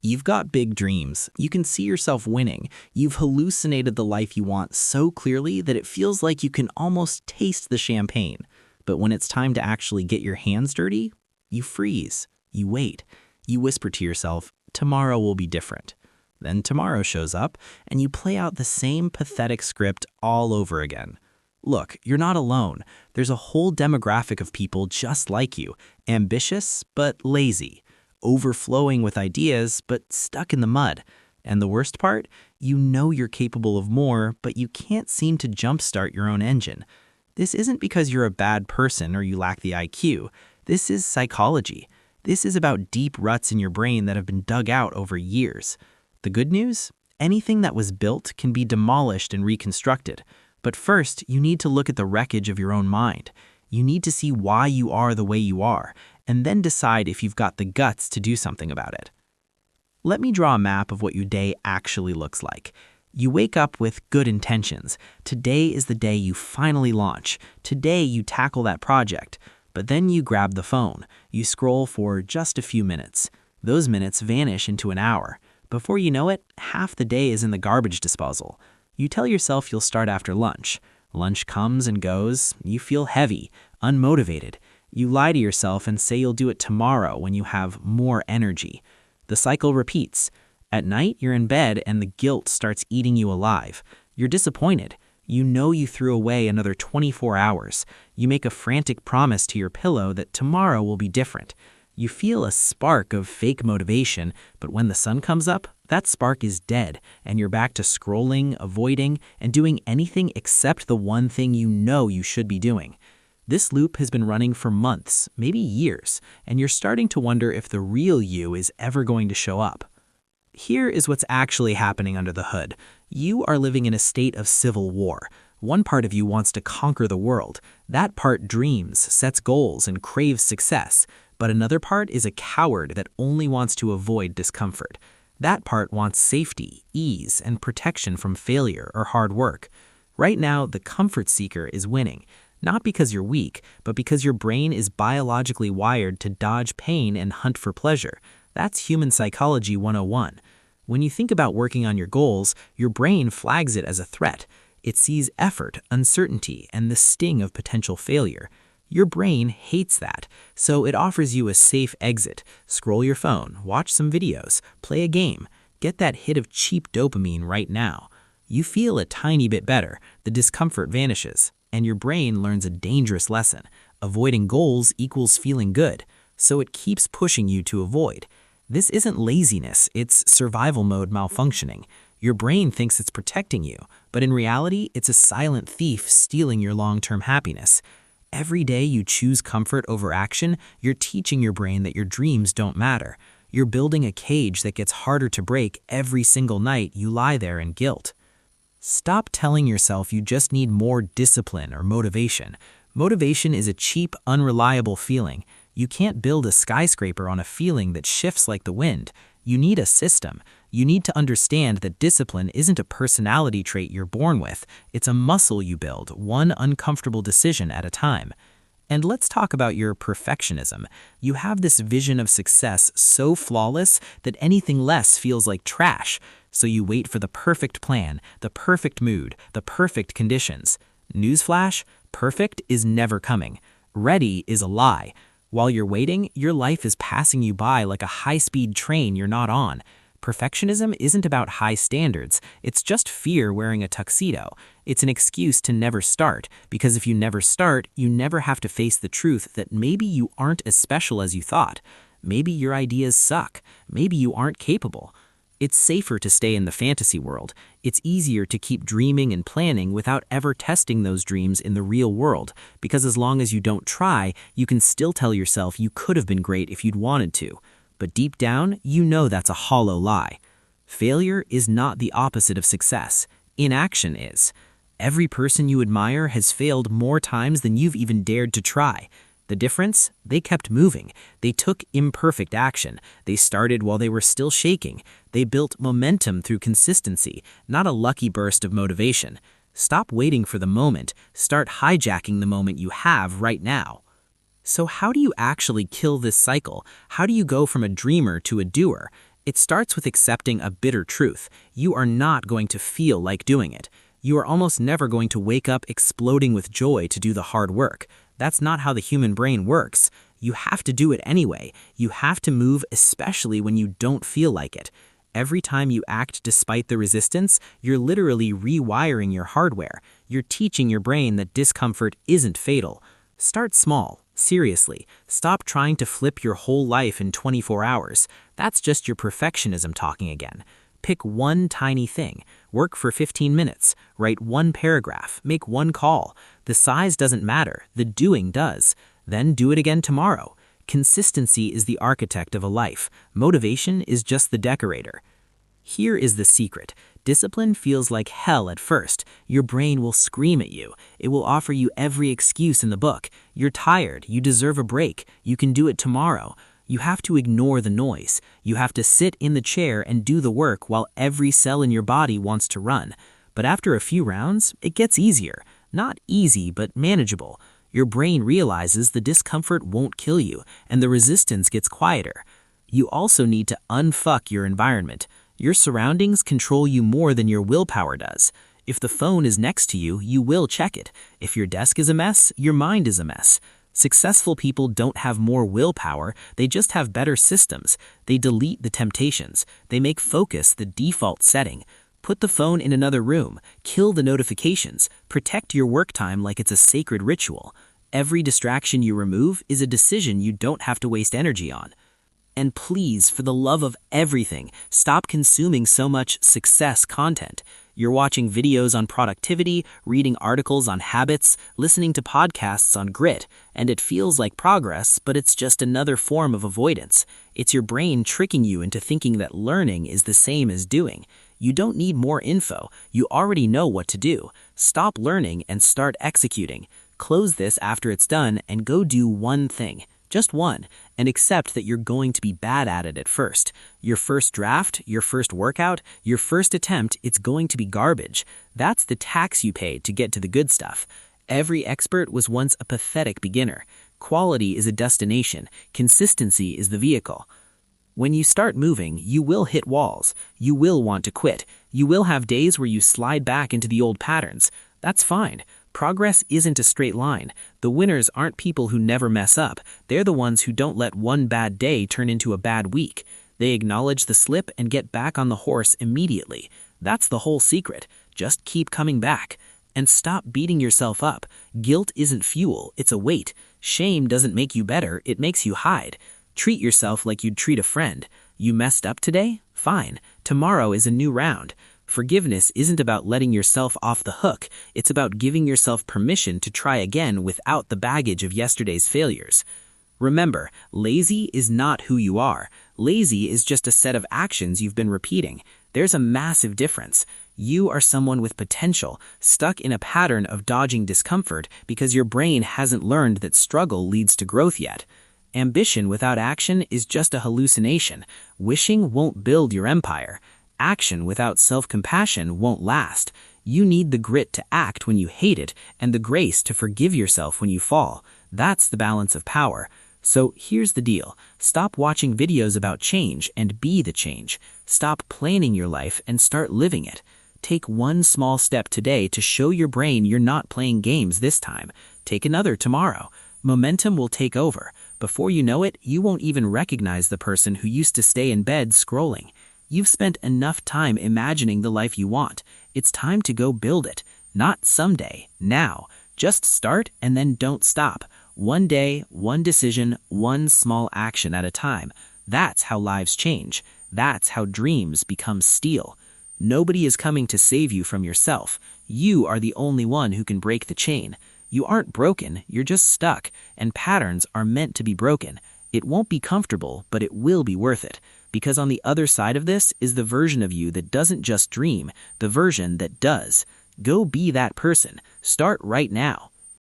You've got big dreams. You can see yourself winning. You've hallucinated the life you want so clearly that it feels like you can almost taste the champagne. But when it's time to actually get your hands dirty, you freeze. You wait. You whisper to yourself, tomorrow will be different. Then tomorrow shows up, and you play out the same pathetic script all over again. Look, you're not alone. There's a whole demographic of people just like you, ambitious but lazy, overflowing with ideas but stuck in the mud. And the worst part? You know you're capable of more, but you can't seem to jumpstart your own engine. This isn't because you're a bad person or you lack the IQ. This is psychology. This is about deep ruts in your brain that have been dug out over years. The good news? Anything that was built can be demolished and reconstructed. But first, you need to look at the wreckage of your own mind. You need to see why you are the way you are, and then decide if you've got the guts to do something about it. Let me draw a map of what your day actually looks like. You wake up with good intentions. Today is the day you finally launch. Today you tackle that project. But then you grab the phone. You scroll for just a few minutes. Those minutes vanish into an hour. Before you know it, half the day is in the garbage disposal. You tell yourself you'll start after lunch. Lunch comes and goes. You feel heavy, unmotivated. You lie to yourself and say you'll do it tomorrow when you have more energy. The cycle repeats. At night, you're in bed and the guilt starts eating you alive. You're disappointed. You know you threw away another 24 hours. You make a frantic promise to your pillow that tomorrow will be different. You feel a spark of fake motivation, but when the sun comes up, that spark is dead, and you're back to scrolling, avoiding, and doing anything except the one thing you know you should be doing. This loop has been running for months, maybe years, and you're starting to wonder if the real you is ever going to show up. Here is what's actually happening under the hood. You are living in a state of civil war. One part of you wants to conquer the world. That part dreams, sets goals, and craves success. But another part is a coward that only wants to avoid discomfort. That part wants safety, ease, and protection from failure or hard work. Right now, the comfort seeker is winning, not because you're weak, but because your brain is biologically wired to dodge pain and hunt for pleasure. That's human psychology 101. When you think about working on your goals, your brain flags it as a threat. It sees effort, uncertainty, and the sting of potential failure. Your brain hates that, so it offers you a safe exit. Scroll your phone, watch some videos, play a game. Get that hit of cheap dopamine right now. You feel a tiny bit better, the discomfort vanishes, and your brain learns a dangerous lesson. Avoiding goals equals feeling good, so it keeps pushing you to avoid. This isn't laziness, it's survival mode malfunctioning. Your brain thinks it's protecting you, but in reality, it's a silent thief stealing your long-term happiness. Every day you choose comfort over action, you're teaching your brain that your dreams don't matter. You're building a cage that gets harder to break every single night you lie there in guilt. Stop telling yourself you just need more discipline or motivation. Motivation is a cheap, unreliable feeling. You can't build a skyscraper on a feeling that shifts like the wind. You need a system. You need to understand that discipline isn't a personality trait you're born with. It's a muscle you build, one uncomfortable decision at a time. And let's talk about your perfectionism. You have this vision of success so flawless that anything less feels like trash. So you wait for the perfect plan, the perfect mood, the perfect conditions. Newsflash, perfect is never coming. Ready is a lie. While you're waiting, your life is passing you by like a high-speed train you're not on. Perfectionism isn't about high standards, it's just fear wearing a tuxedo. It's an excuse to never start, because if you never start, you never have to face the truth that maybe you aren't as special as you thought. Maybe your ideas suck. Maybe you aren't capable. It's safer to stay in the fantasy world. It's easier to keep dreaming and planning without ever testing those dreams in the real world, because as long as you don't try, you can still tell yourself you could have been great if you'd wanted to. But deep down, you know that's a hollow lie. Failure is not the opposite of success. Inaction is. Every person you admire has failed more times than you've even dared to try. The difference? They kept moving. They took imperfect action. They started while they were still shaking. They built momentum through consistency, not a lucky burst of motivation. Stop waiting for the moment. Start hijacking the moment you have right now. So how do you actually kill this cycle? How do you go from a dreamer to a doer? It starts with accepting a bitter truth. You are not going to feel like doing it. You are almost never going to wake up exploding with joy to do the hard work. That's not how the human brain works. You have to do it anyway. You have to move, especially when you don't feel like it. Every time you act despite the resistance, you're literally rewiring your hardware. You're teaching your brain that discomfort isn't fatal. Start small. Seriously, stop trying to flip your whole life in 24 hours. That's just your perfectionism talking again. Pick one tiny thing. Work for 15 minutes. Write one paragraph. Make one call. The size doesn't matter. The doing does. Then do it again tomorrow. Consistency is the architect of a life. Motivation is just the decorator. Here is the secret. Discipline feels like hell at first. Your brain will scream at you. It will offer you every excuse in the book. You're tired. You deserve a break. You can do it tomorrow. You have to ignore the noise. You have to sit in the chair and do the work while every cell in your body wants to run. But after a few rounds, it gets easier. Not easy, but manageable. Your brain realizes the discomfort won't kill you, and the resistance gets quieter. You also need to unfuck your environment. Your surroundings control you more than your willpower does. If the phone is next to you, you will check it. If your desk is a mess, your mind is a mess. Successful people don't have more willpower, they just have better systems. They delete the temptations. They make focus the default setting. Put the phone in another room. Kill the notifications. Protect your work time like it's a sacred ritual. Every distraction you remove is a decision you don't have to waste energy on. And please, for the love of everything, stop consuming so much success content. You're watching videos on productivity, reading articles on habits, listening to podcasts on grit, and it feels like progress, but it's just another form of avoidance. It's your brain tricking you into thinking that learning is the same as doing. You don't need more info. You already know what to do. Stop learning and start executing. Close this after it's done and go do one thing. Just one, and accept that you're going to be bad at it at first. Your first draft, your first workout, your first attempt, it's going to be garbage. That's the tax you pay to get to the good stuff. Every expert was once a pathetic beginner. Quality is a destination. Consistency is the vehicle. When you start moving, you will hit walls. You will want to quit. You will have days where you slide back into the old patterns. That's fine. Progress isn't a straight line. The winners aren't people who never mess up. They're the ones who don't let one bad day turn into a bad week. They acknowledge the slip and get back on the horse immediately. That's the whole secret. Just keep coming back. And stop beating yourself up. Guilt isn't fuel, it's a weight. Shame doesn't make you better, it makes you hide. Treat yourself like you'd treat a friend. You messed up today? Fine. Tomorrow is a new round. Forgiveness isn't about letting yourself off the hook. It's about giving yourself permission to try again without the baggage of yesterday's failures. Remember, lazy is not who you are. Lazy is just a set of actions you've been repeating. There's a massive difference. You are someone with potential, stuck in a pattern of dodging discomfort because your brain hasn't learned that struggle leads to growth yet. Ambition without action is just a hallucination. Wishing won't build your empire. Action without self-compassion won't last. You need the grit to act when you hate it and the grace to forgive yourself when you fall. That's the balance of power. So here's the deal. Stop watching videos about change and be the change. Stop planning your life and start living it. Take one small step today to show your brain you're not playing games this time. Take another tomorrow. Momentum will take over. Before you know it, you won't even recognize the person who used to stay in bed scrolling. You've spent enough time imagining the life you want. It's time to go build it. Not someday, now. Just start and then don't stop. One day, one decision, one small action at a time. That's how lives change. That's how dreams become steel. Nobody is coming to save you from yourself. You are the only one who can break the chain. You aren't broken, you're just stuck, and patterns are meant to be broken. It won't be comfortable, but it will be worth it. Because on the other side of this is the version of you that doesn't just dream, the version that does. Go be that person. Start right now.